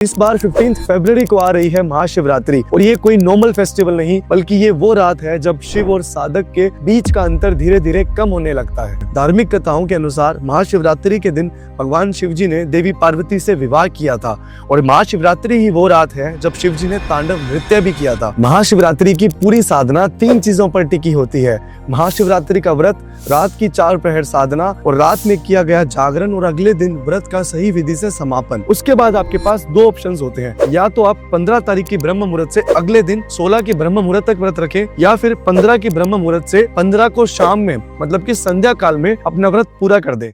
इस बार 15 फरवरी को आ रही है महाशिवरात्रि और ये कोई नॉर्मल फेस्टिवल नहीं बल्कि ये वो रात है जब शिव और साधक के बीच का अंतर धीरे धीरे कम होने लगता है। धार्मिक कथाओं के अनुसार महाशिवरात्रि के दिन भगवान शिव जी ने देवी पार्वती से विवाह किया था और महाशिवरात्रि ही वो रात है जब शिव जी ने तांडव नृत्य भी किया था। महाशिवरात्रि की पूरी साधना 3 चीजों पर टिकी होती है। महाशिवरात्रि का व्रत, रात की 4 प्रहर साधना और रात में किया गया जागरण और अगले दिन व्रत का सही विधि से समापन। उसके बाद आपके पास 2 ऑप्शंस होते हैं, या तो आप 15 तारीख की ब्रह्म मुहूर्त से अगले दिन 16 की ब्रह्म मुहूर्त तक व्रत रखें, या फिर 15 की ब्रह्म मुहूर्त से 15 को शाम में मतलब कि संध्या काल में अपना व्रत पूरा कर दे।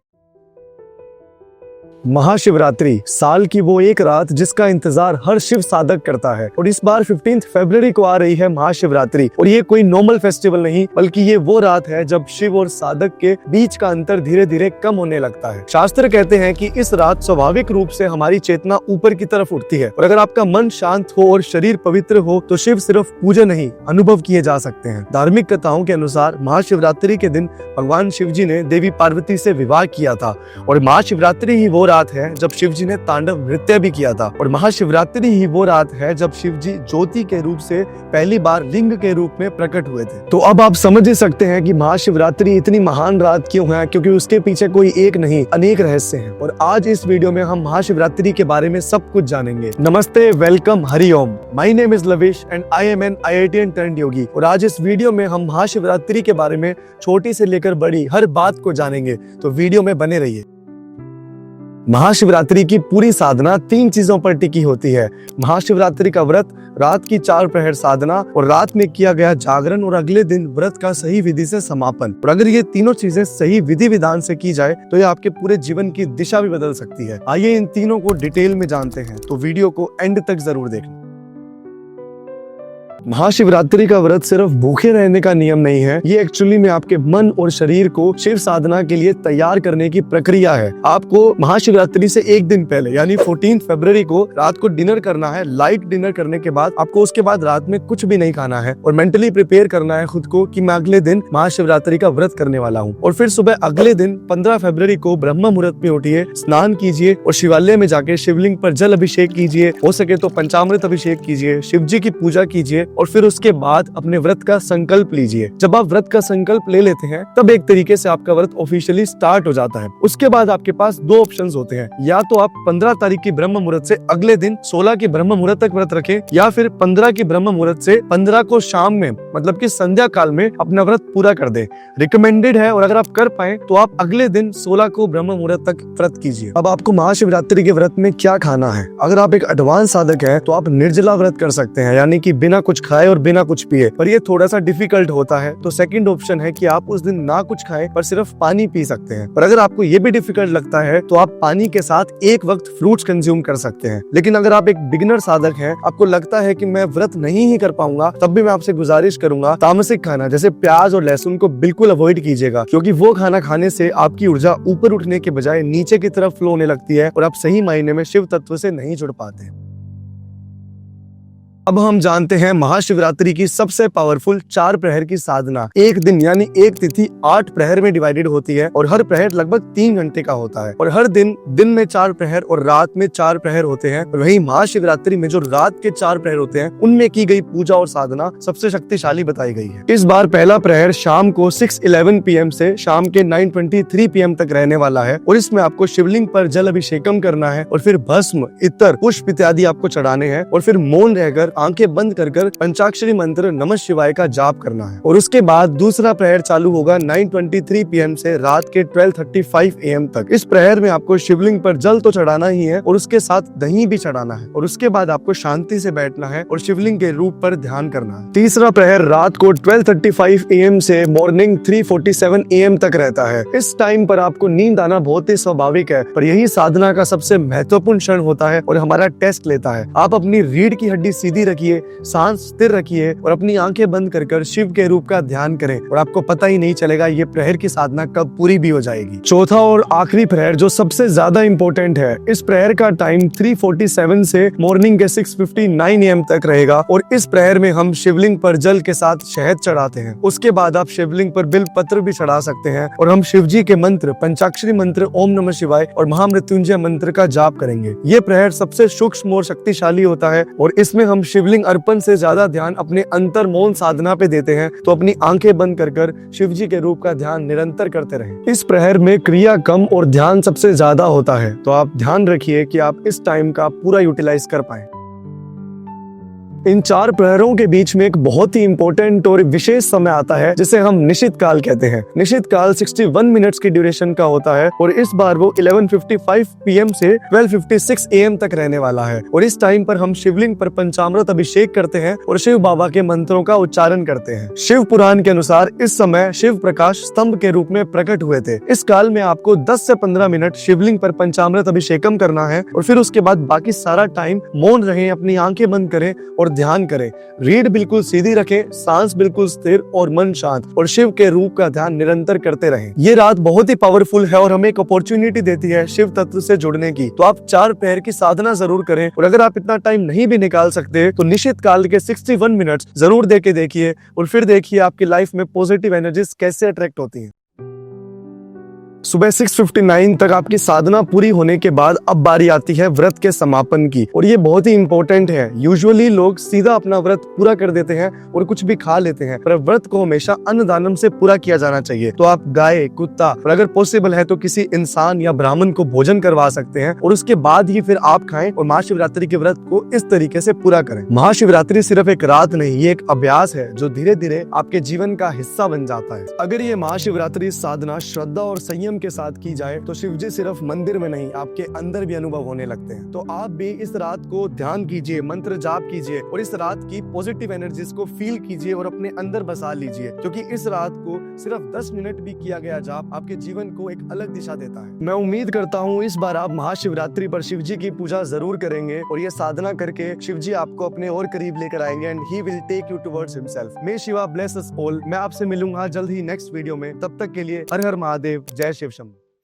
महाशिवरात्रि साल की वो एक रात जिसका इंतजार हर शिव साधक करता है और इस बार 15 फरवरी को आ रही है महाशिवरात्रि और ये कोई नॉर्मल फेस्टिवल नहीं बल्कि ये वो रात है जब शिव और साधक के बीच का अंतर धीरे धीरे कम होने लगता है। शास्त्र कहते हैं कि इस रात स्वाभाविक रूप से हमारी चेतना ऊपर की तरफ उठती है और अगर आपका मन शांत हो और शरीर पवित्र हो तो शिव सिर्फ पूजा नहीं अनुभव किए जा सकते हैं। धार्मिक कथाओं के अनुसार महाशिवरात्रि के दिन भगवान शिव जी ने देवी पार्वती से विवाह किया था और महाशिवरात्रि ही वो रात है जब शिव जी ने तांडव नृत्य भी किया था और महाशिवरात्रि ही वो रात है जब शिव जी ज्योति के रूप से पहली बार लिंग के रूप में प्रकट हुए थे। तो अब आप समझ ही सकते हैं कि महाशिवरात्रि इतनी महान रात क्यों है, क्योंकि उसके पीछे कोई एक नहीं अनेक रहस्य हैं और आज इस वीडियो में हम महाशिवरात्रि के बारे में सब कुछ जानेंगे। नमस्ते, welcome, Hari Om. My name is Lavish and I am an IITian turned yogi और आज इस वीडियो में हम महाशिवरात्रि के बारे में छोटी से लेकर बड़ी हर बात को जानेंगे, तो वीडियो में बने रहिए। महाशिवरात्रि की पूरी साधना 3 चीजों पर टिकी होती है। महाशिवरात्रि का व्रत, रात की 4 प्रहर साधना और रात में किया गया जागरण और अगले दिन व्रत का सही विधि से समापन। और अगर ये तीनों चीजें सही विधि विधान से की जाए तो ये आपके पूरे जीवन की दिशा भी बदल सकती है। आइए इन तीनों को डिटेल में जानते हैं, तो वीडियो को एंड तक जरूर देखना। महाशिवरात्रि का व्रत सिर्फ भूखे रहने का नियम नहीं है, ये एक्चुअली में आपके मन और शरीर को शिव साधना के लिए तैयार करने की प्रक्रिया है। आपको महाशिवरात्रि से एक दिन पहले यानी 14 फरवरी को रात को डिनर करना है। लाइट डिनर करने के बाद आपको उसके बाद रात में कुछ भी नहीं खाना है और मेंटली प्रिपेयर करना है खुद को कि मैं अगले दिन महाशिवरात्रि का व्रत करने वाला हूँ। और फिर सुबह अगले दिन 15 फरवरी को ब्रह्म मुहूर्त में उठिए, स्नान कीजिए और शिवालय में जाके शिवलिंग पर जल अभिषेक कीजिए, हो सके तो पंचामृत अभिषेक कीजिए, शिव जी की पूजा कीजिए और फिर उसके बाद अपने व्रत का संकल्प लीजिए। जब आप व्रत का संकल्प ले लेते हैं तब एक तरीके से आपका व्रत ऑफिशियली स्टार्ट हो जाता है। उसके बाद आपके पास 2 ऑप्शंस होते हैं, या तो आप 15 तारीख की ब्रह्म मुहूर्त से अगले दिन 16 की ब्रह्म मुहूर्त तक व्रत रखें, या फिर 15 की ब्रह्म मुहूर्त से 15 को शाम में मतलब कि संध्या काल में अपना व्रत पूरा कर दे। रिकमेंडेड है और अगर आप कर पाए तो आप अगले दिन 16 को ब्रह्म मुहूर्त तक व्रत कीजिए। अब आपको महाशिवरात्रि के व्रत में क्या खाना है? अगर आप एक एडवांस साधक है तो आप निर्जला व्रत कर सकते हैं, यानी कि बिना कुछ खाए और बिना कुछ पिए, पर ये थोड़ा सा डिफिकल्ट होता है। तो सेकंड ऑप्शन है कि आप उस दिन ना कुछ खाएं पर सिर्फ पानी पी सकते हैं। पर अगर आपको ये भी डिफिकल्ट लगता है तो आप पानी के साथ एक वक्त फ्रूट्स कंज्यूम कर सकते हैं। लेकिन अगर आप एक बिगिनर साधक हैं, आपको लगता है कि मैं व्रत नहीं ही कर पाऊंगा, तब भी मैं आपसे गुजारिश करूंगा तामसिक खाना जैसे प्याज और लहसुन को बिल्कुल अवॉइड कीजिएगा, क्योंकि वो खाना खाने से आपकी ऊर्जा ऊपर उठने के बजाय नीचे की तरफ फ्लो होने लगती है और आप सही मायने में शिव तत्व से नहीं जुड़ पाते। अब हम जानते हैं महाशिवरात्रि की सबसे पावरफुल 4 प्रहर की साधना। एक दिन यानी एक तिथि 8 प्रहर में डिवाइडेड होती है और हर प्रहर लगभग 3 घंटे का होता है और हर दिन में 4 प्रहर और रात में 4 प्रहर होते हैं। और वहीं महाशिवरात्रि में जो रात के 4 प्रहर होते हैं उनमें की गई पूजा और साधना सबसे शक्तिशाली बताई गई है। इस बार पहला प्रहर शाम को 6:11 PM से शाम के 9:23 PM तक रहने वाला है और इसमें आपको शिवलिंग पर जल अभिषेकम करना है और फिर भस्म, इत्र, पुष्प इत्यादि आपको चढ़ाने हैं और फिर मौन रहकर आंखें बंद कर पंचाक्षरी मंत्र नमः शिवाय का जाप करना है। और उसके बाद दूसरा प्रहर चालू होगा 9:23 PM से रात के 12:35 AM तक। इस प्रहर में आपको शिवलिंग पर जल तो चढ़ाना ही है और उसके साथ दही भी चढ़ाना है और उसके बाद आपको शांति से बैठना है और शिवलिंग के रूप पर ध्यान करना है। तीसरा प्रहर रात को 12:35 AM से मॉर्निंग 3:47 AM तक रहता है। इस टाइम पर आपको नींद आना बहुत ही स्वाभाविक है, पर यही साधना का सबसे महत्वपूर्ण क्षण होता है और हमारा टेस्ट लेता है। आप अपनी रीढ़ की हड्डी सीधी रखिए, सांस स्थिर रखिए और अपनी आंखें बंद कर शिव के रूप का ध्यान करें और आपको पता ही नहीं चलेगा ये प्रहर की साधना कब पूरी भी हो जाएगी। चौथा और आखिरी प्रहर जो सबसे ज्यादा इंपॉर्टेंट है, इस प्रहर का टाइम 3:47 से मॉर्निंग के 6:59 AM तक रहेगा और इस प्रहर में हम शिवलिंग पर जल के साथ शहद चढ़ाते हैं। उसके बाद आप शिवलिंग पर बिल पत्र भी चढ़ा सकते हैं और हम शिव जी के मंत्र, पंचाक्षरी मंत्र ओम नमः शिवाय और महामृत्युंजय मंत्र का जाप करेंगे। ये प्रहर सबसे सूक्ष्म और शक्तिशाली होता है और इसमें हम शिवलिंग अर्पण से ज्यादा ध्यान अपने अंतर मौन साधना पे देते हैं। तो अपनी आंखें बंद कर शिव जी के रूप का ध्यान निरंतर करते रहें। इस प्रहर में क्रिया कम और ध्यान सबसे ज्यादा होता है, तो आप ध्यान रखिए कि आप इस टाइम का पूरा यूटिलाइज कर पाएं। इन 4 प्रहरों के बीच में एक बहुत ही इंपॉर्टेंट और विशेष समय आता है जिसे हम निशित काल कहते हैं। निशित काल 61 मिनट्स की ड्यूरेशन का होता है और इस बार वो 11:55 PM से 12:56 AM तक रहने वाला है और इस टाइम पर हम शिवलिंग पर पंचामृत अभिषेक करते हैं और शिव बाबा के मंत्रों का उच्चारण करते हैं। शिव पुराण के अनुसार इस समय शिव प्रकाश स्तंभ के रूप में प्रकट हुए थे। इस काल में आपको 10 से 15 मिनट शिवलिंग पर पंचामृत अभिषेकम करना है और फिर उसके बाद बाकी सारा टाइम मौन रहें, अपनी आंखें बंद करें और ध्यान करें। रीढ़ बिल्कुल सीधी रखें, सांस बिल्कुल स्थिर और मन शांत और शिव के रूप का ध्यान निरंतर करते रहें। ये रात बहुत ही पावरफुल है और हमें एक अपॉर्चुनिटी देती है शिव तत्व से जुड़ने की। तो आप 4 प्रहर की साधना जरूर करें और अगर आप इतना टाइम नहीं भी निकाल सकते तो निश्चित काल के 61 मिनट्स जरूर दे के देखिए और फिर देखिए आपकी लाइफ में पॉजिटिव एनर्जीज कैसे अट्रैक्ट होती हैं। सुबह 6:59 तक आपकी साधना पूरी होने के बाद अब बारी आती है व्रत के समापन की और ये बहुत ही इंपॉर्टेंट है। यूजुअली लोग सीधा अपना व्रत पूरा कर देते हैं और कुछ भी खा लेते हैं, पर व्रत को हमेशा अन्नदानम से पूरा किया जाना चाहिए। तो आप गाय, कुत्ता और अगर पॉसिबल है तो किसी इंसान या ब्राह्मण को भोजन करवा सकते हैं और उसके बाद ही फिर आप खाएं और महाशिवरात्रि के व्रत को इस तरीके से पूरा करें। महाशिवरात्रि सिर्फ एक रात नहीं, ये एक अभ्यास है जो धीरे धीरे आपके जीवन का हिस्सा बन जाता है। अगर ये महाशिवरात्रि साधना श्रद्धा और संयम के साथ की जाए तो शिव जी सिर्फ मंदिर में नहीं आपके अंदर भी अनुभव होने लगते हैं। तो आप भी इस रात को ध्यान कीजिए, मंत्र जाप कीजिए और इस रात की पॉजिटिव एनर्जीज को फील कीजिए और अपने अंदर बसा लीजिए, क्योंकि इस रात को सिर्फ 10 मिनट भी किया गया जाप आपके जीवन को एक अलग दिशा देता है। मैं उम्मीद करता हूँ इस बार आप महाशिवरात्रि पर शिव जी की पूजा जरूर करेंगे और ये साधना करके शिव जी आपको अपने और करीब लेकर आएंगे and he will take you towards himself. May Shiva bless us all. मैं आपसे मिलूंगा जल्द ही नेक्स्ट वीडियो में, तब तक के लिए हर हर महादेव, जय शिव शंभू।